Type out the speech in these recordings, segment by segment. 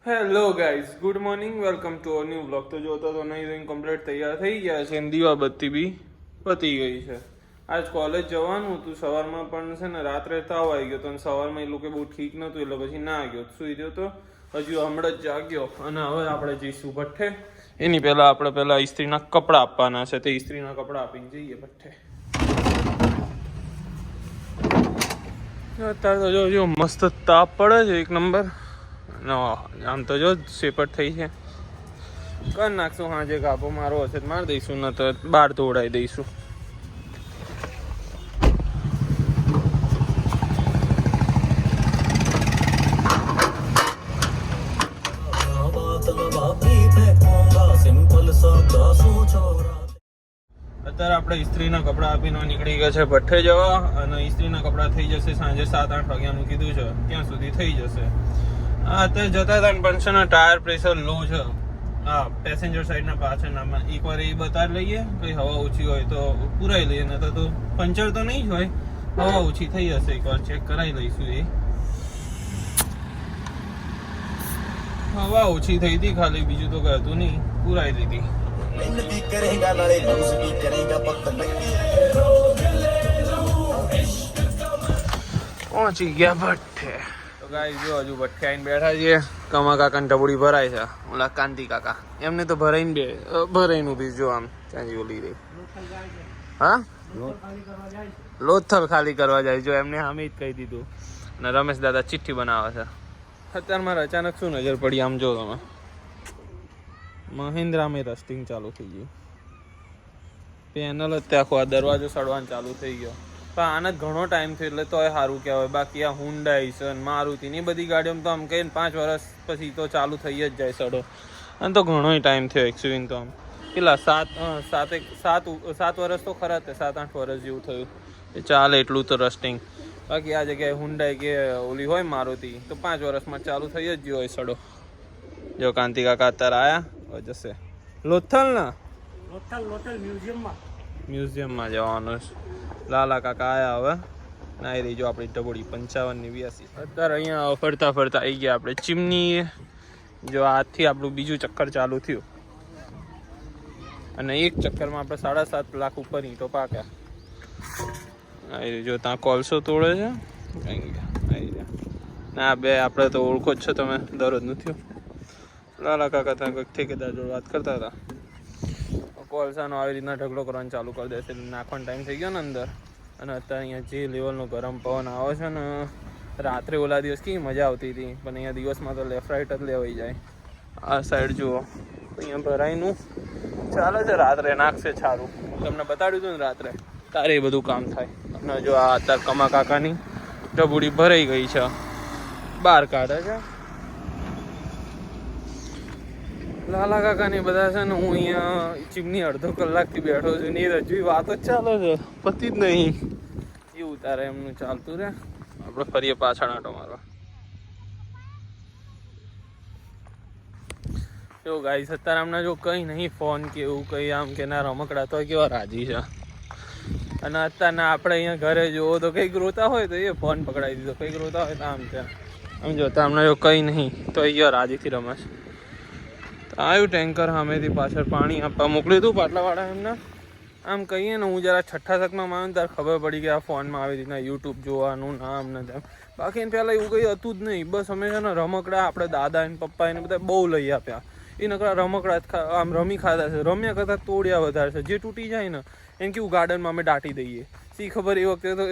Hello guys, good morning, welcome to a new blog. તો જોતો તો નહીં કમ્પ્લીટ તૈયાર થઈ ગયા છે, દીવાબત્તી બી પતી ગઈ છે. આજ કોલેજ જવાનું હતું સવારમાં, પણ છે ને રાત્રે તાવ આવી ગયો તો અને સવારમાં એ લોકો બહુ ઠીક નહોતું એટલે પછી ના ગયો, સુઈ ગયો તો. હજુ હમણાં જ જાગ્યો અને હવે આપણે જઈશું ભઠ્ઠે. એની પહેલાં આપણે પહેલાં ઇસ્ત્રીના કપડાં આપવાના છે, તે ઇસ્ત્રીના કપડાં આપીને જઈએ ભઠ્ઠે. અત્યારે તો જો મસ્ત તાપ પડે છે, એક નંબર. આમ તો જો સેપટ થઈ છે, કરી નાખશું. હાજે કાપો મારો હશે મારી દઈશું, ન તો બહાર તોડાવી દઈશું. અત્યારે આપણે ઇસ્ત્રીના કપડાં આપીને નીકળી ગયા છે ભઠ્ઠે જવા, અને ઇસ્ત્રીના કપડાં થઈ જશે સાંજે 7-8 વાગ્યાનું કીધું છે, ત્યાં સુધી થઈ જશે. અત્યારે જતા હતા પણ છે ને ટાયર પ્રેશર લો છે. હા, પેસેન્જર સાઈડના પાછળનામાં એકવાર એ બતાવી લઈએ, કંઈ હવા ઓછી હોય તો પુરાઈ લઈએ, ને તો પંચર તો નહીં જ હોય, હવા ઓછી થઈ હશે, એકવાર ચેક કરાવી લઈશું. એ હવા ઓછી થઈ હતી ખાલી, બીજું તો કઈ હતું નહીં, પુરાઈ દીધી. પહોંચી ગયા ભઠ્ઠે. તો ગાઈસ જો હજુ ભઠ્ઠે આવીને બેઠા છીએ. કમા કાકાની ટબુડી ભરાય છે, ઓલા કાંતિ કાકા એમને તો ભરાઈને ઉભી જો આમ ચાંદી ઓલી રહી. હા, લોથલ ખાલી કરવા જાય જો, એમને સામે જ કહી દીધું. અને રમેશ દાદા ચિઠ્ઠી બનાવે છે. અત્યારે મારે અચાનક શું નજર પડી, આમ જો તમે, મહિન્દ્રામાં રસ્ટિંગ ચાલુ થઈ ગયું. પેનલ જ આખો આ દરવાજો સડવાનું ચાલુ થઈ ગયો. પણ આને ઘણો ટાઈમ થયો એટલે તોય સારું કહેવાય. બાકી આ હુન્ડાઈ છે, મારુતિ ની બધી ગાડીઓમાં તો આમ કહીને 5 વર્ષ પછી તો ચાલુ થઈ જ જાય સડો. અને તો ઘણો ટાઈમ થયો એક્સયુવીને તો આમ કેટલા 7 વર્ષ તો ખરા જ, 7-8 વર્ષ જેવું થયું એ ચાલે એટલું તો રસ્ટિંગ. બાકી આ જગ્યાએ હુન્ડાઈ કે ઓલી હોય મારુતિ તો 5 વર્ષમાં ચાલુ થઈ જ ગયો હોય સડો. જો કાંતિ કાકા અત્યારે આયા જશે લોથલ ના મ્યુઝિયમમાં જવાનું છે. લાલા કાકા આયા હવે ના રહી જો આપણી ટબોડી 55-82. અત્યારે અહીંયા ફરતા ફરતા આવી ગયા આપણે ચીમની. જો આજથી આપણું બીજું ચક્કર ચાલુ થયું, અને એક ચક્કરમાં આપણે 7.5 લાખ ઉપર ઈંટો પાક્યા. જો ત્યાં કોલસો તોડે છે ના, બે આપણે તો ઓળખો જ છો તમે, દરરોજ નથી. લાલા કાકા ત્યાં કંઈક ઠેકેદાર જોડે વાત કરતા હતા. કોલસાનો આવી રીતના ઢગલો કરવાનું ચાલુ કરી દેશે, નાખવાનો ટાઈમ થઈ ગયો ને અંદર. અને અત્યારે અહીંયા જે લેવલનો ગરમ પવન આવે છે ને, રાત્રે ઓલા દિવસ કેવી મજા આવતી હતી, પણ અહીંયા દિવસમાં તો લેફ્ટ રાઈટ જ લેવાઈ જાય. આ સાઈડ જુઓ, અહીંયા ભરાઈનું ચાલે છે, રાત્રે નાખશે સારું. તમને બતાડ્યું હતું ને રાત્રે, તારે એ બધું કામ થાય. અને જો આ અત્યારે કમા કાકાની ટબુડી ભરાઈ ગઈ છે, બહાર કાઢે છે. લાલા કાકા ને બધા છે ને, હું અહીંયા ચીમની અડધો કલાકથી બેઠો છું ને, એ હજુ વાતો જ ચાલે છે, પતી જ નહીં. એવું તારે એમનું ચાલતું રહે, આપણે ફરીએ પાછળ આંટો મારવા. જો ગાઈસ અત્યારે હમણાં જો કંઈ નહીં, ફોન કે એવું કંઈ આમ કે ના રમકડા તો કેવા રાજી છે. અને અત્યારના આપણે અહીંયા ઘરે જોવો તો કંઈક રોતા હોય તો એ ફોન પકડાવી દીધો, કંઈક રોતા હોય તો આમ ત્યાં આમ જોતા હમણાં જો કંઈ નહીં તો અહીંયા રાજીથી રમે છે. આવ્યું ટેન્કર સામેથી પાછળ પાણી આપવા મોકલ્યું હતું પાટલાવાળા એમને. આમ કહીએ ને, હું જરા 6ઠ્ઠા સકમાં આવ્યો ને ત્યારે ખબર પડી કે આ ફોનમાં આવી રીતના યુટ્યુબ જોવાનું નામ ને તેમ. બાકી એને પહેલાં એવું કંઈ હતું જ નહીં. બસ અમે છે ને રમકડા આપણે દાદા એને પપ્પા એને બધા બહુ લઈ આપ્યા. એ નકરા રમકડા જ આમ રમી ખાતા છે, રમ્યા કરતાં તોડ્યા વધારે છે. જે તૂટી જાય ને એને કેવું ગાર્ડનમાં અમે દાટી દઈએ. શી ખબર એ વખતે તો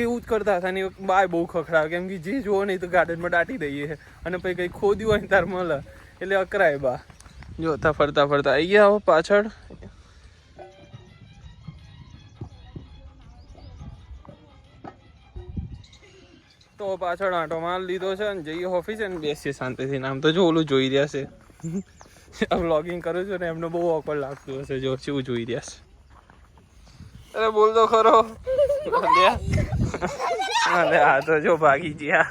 એવું જ કરતા હતા ને. એ બાય બહુ ખખડાવે, કેમ કે જે જોવો નહીં તો ગાર્ડનમાં દાટી દઈએ, અને પછી કંઈ ખોદ્યું હોય ને તાર મળે એટલે અકરાય બા. જોતા ફરતા ફરતા આવી ગયા પાછળ. તો પાછળ આંટો માર લીધો છે ને જઈએ ઓફિસે ને બેસીએ શાંતિથી. આમ તો જો ઓલું જોઈ રહ્યા છે, વ્લોગિંગ કરું છું ને, એમને બહુ ઓકવર્ડ લાગતું હશે. જો શું જોઈ રહ્યા છે, અરે બોલ તો ખરો. હા તો જો ભાગી ગયા.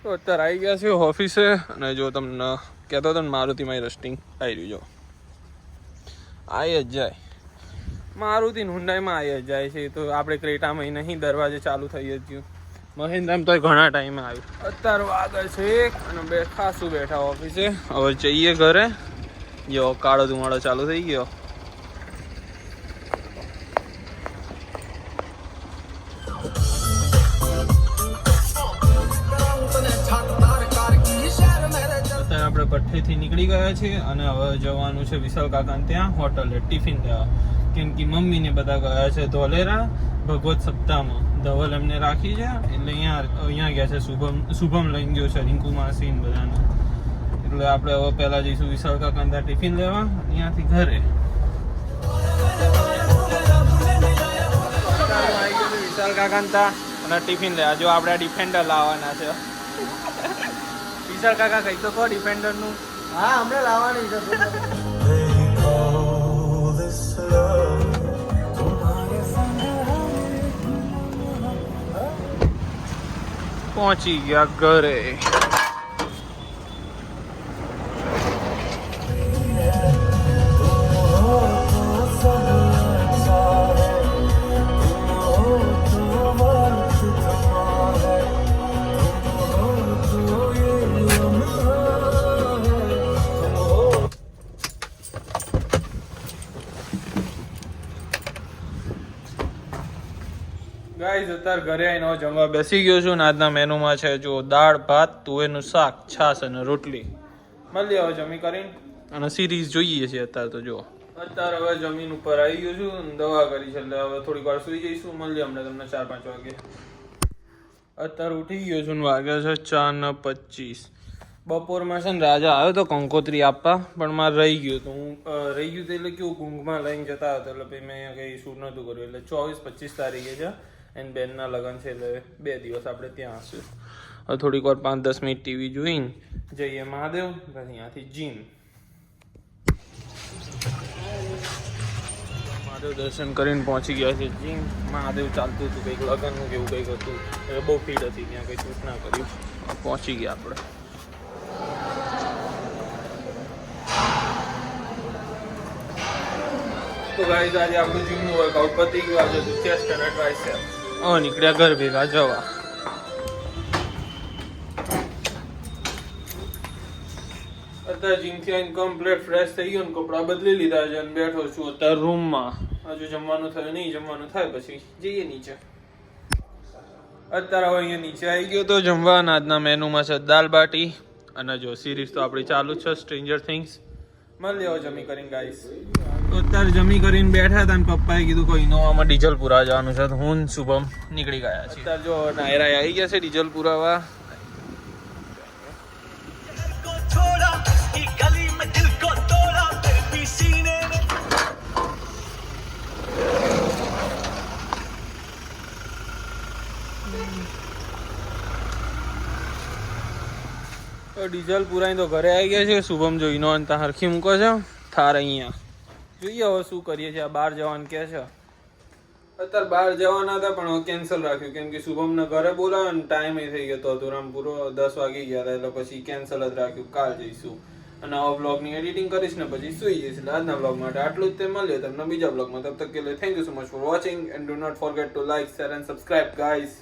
તો અત્યારે આવી ગયા છે ઓફિસે. અને જો તમને કહેતો હતો ને મારુતિમાં રસ્ટિંગ આવી રહ્યું, જો આવી જ જાય. મારુતિ હુન્ડાઈમાં આવી જ જાય છે. તો આપણે ક્રેટામાં નહીં, દરવાજે ચાલુ થઈ જ ગયું. મહિન્દ્રા એમ તો ઘણા ટાઈમે આવ્યું. અત્યારે વાગે છે 1 અને બે ખાસું બેઠા ઓફિસે. હવે જઈએ ઘરે. જો કાળો ધુમાડો ચાલુ થઈ ગયો. આપણે ભઠ્ઠીથી નીકળી ગયા છીએ અને હવે જવાનું છે વિશાલ કાકાને ત્યાં હોટલે ટિફિન દેવા. કેમ કે મમ્મીને બધા ગયા છે ધોલેરા ભગવત સપ્તાહમાં. ધવલ એમને રાખી છે એટલે અહીંયા ગયા છે. શુભમ લઈને ગયો છે રિંકુ માસી ને બધાને. એટલે આપણે હવે પહેલા જઈશું વિશાલ કાકાને ત્યાં ટિફિન લેવા, અહીંયાથી ઘરે. વિશાલ કાકાને ત્યાં અને ટિફિન લેવા. જો આપણે ડિફેન્ડર લાવવાના છે. વિશાલ કાકા કઈ તો કહો ડિફેન્ડર નું. હા, હમણાં લાવવાની છે. પહોંચી ગયા ઘરે. ગાઈઝ અત્યારે ઘરે આવીને જમવા બેસી ગયો છું ને આજના મેનુમાં છે જો દાળ ભાત તુવેરનું શાક છાશ અને રોટલી. મળીએ હવે જમી કરીને અને સિરીઝ જોઈએ છીએ અત્યારે તો. જો અત્યારે હવે જમીન ઉપર આવી ગયો છું, દવા કરી છે એટલે હવે થોડીક વાર સુઈ જઈશું. મળીએ હમણાં તમને 4-5 વાગે. અત્યારે ઉઠી ગયો છું ને વાગ્યા છે 4:25. બપોરમાં છે ને રાજા આવ્યો તો કંકોત્રી આપવા પણ મારે રહી ગયું હતું. રહી ગયું હતું એટલે કેવું ઊંઘમાં લઈને જતા હતા એટલે પછી મેં અહીંયા કંઈ શૂટ નહોતું કર્યું. એટલે 24-25 તારીખે છે એન્ડ બેનના લગ્ન છે એટલે 2 દિવસ આપણે ત્યાં હશું. હવે થોડીક વાર 5-10 મિનિટ ટીવી જોઈને જઈએ મહાદેવ, પછી અહીંયાથી જીમ. મહાદેવ દર્શન કરીને પહોંચી ગયા છે જીમ. મહાદેવ ચાલતું હતું કંઈક લગ્નનું કેવું કંઈક હતું એટલે બહુ ભીડ હતી ત્યાં, કંઈ શૂટ ના કર્યું. પહોંચી ગયા આપણે. તો ગાઈઝ આજે આપણું જીમનું વર્કઆઉટ પતી ગયું. આજે ચેસ્ટ અને ટ્રાઇસેપ. નીકળ્યા ઘર ભેગા જવા. અત્યારે જીમથી આવીને કમ્પ્લીટ ફ્રેશ થઈ ગયો ને કપડાં બદલી લીધા છે અને બેઠો છું અત્યારે રૂમમાં. હજુ જમવાનું થયું નહીં, જમવાનું થાય પછી જઈએ નીચે. અત્યારે હવે અહીંયા નીચે આવી ગયો તો જમવા. આજના મેનુમાં છે દાલ બાટી અને જો સિરીઝ તો આપણી ચાલુ જ છે સ્ટ્રેન્જર થિંગ્સ. મળીએ હવે જમી કરીને ગાઈસ. તો અત્યારે જમી કરીને બેઠા હતા અને પપ્પાએ કીધું કોઈ ઇનોવામાં ડીઝલ પુરાવા જવાનું છે તો હું શુભમ નીકળી ગયા છે. અત્યારે જો નાયરા આવી ગયા છે ડીઝલ પુરાવા. ડીઝલ પુરાઈ તો ઘરે આવી ગયા છે. શુભમ જો ઇનો ત્યાં હરખી મૂકો છે થાર અહીંયા. જોઈએ હવે શું કરીએ છીએ. આ બહાર જવાનું કે છે. અત્યારે બહાર જવાના હતા પણ કેન્સલ રાખ્યું કેમ કે શુભમને ઘરે બોલાવ્યો ને ટાઈમ થઈ ગયો હતો. રામ પૂરો 10 વાગી ગયા હતા એટલે પછી કેન્સલ જ રાખ્યું. કાલ જઈશું અને આ બ્લોગની એડિટિંગ કરીશ ને પછી સુઈ જઈશ. એટલે આજના બ્લોગ માટે આટલું જ. તે મળ્યો તમને બીજા બ્લોગમાં. તબ તક કે લીએ thank you so much for watching and do not forget to like, share and subscribe guys.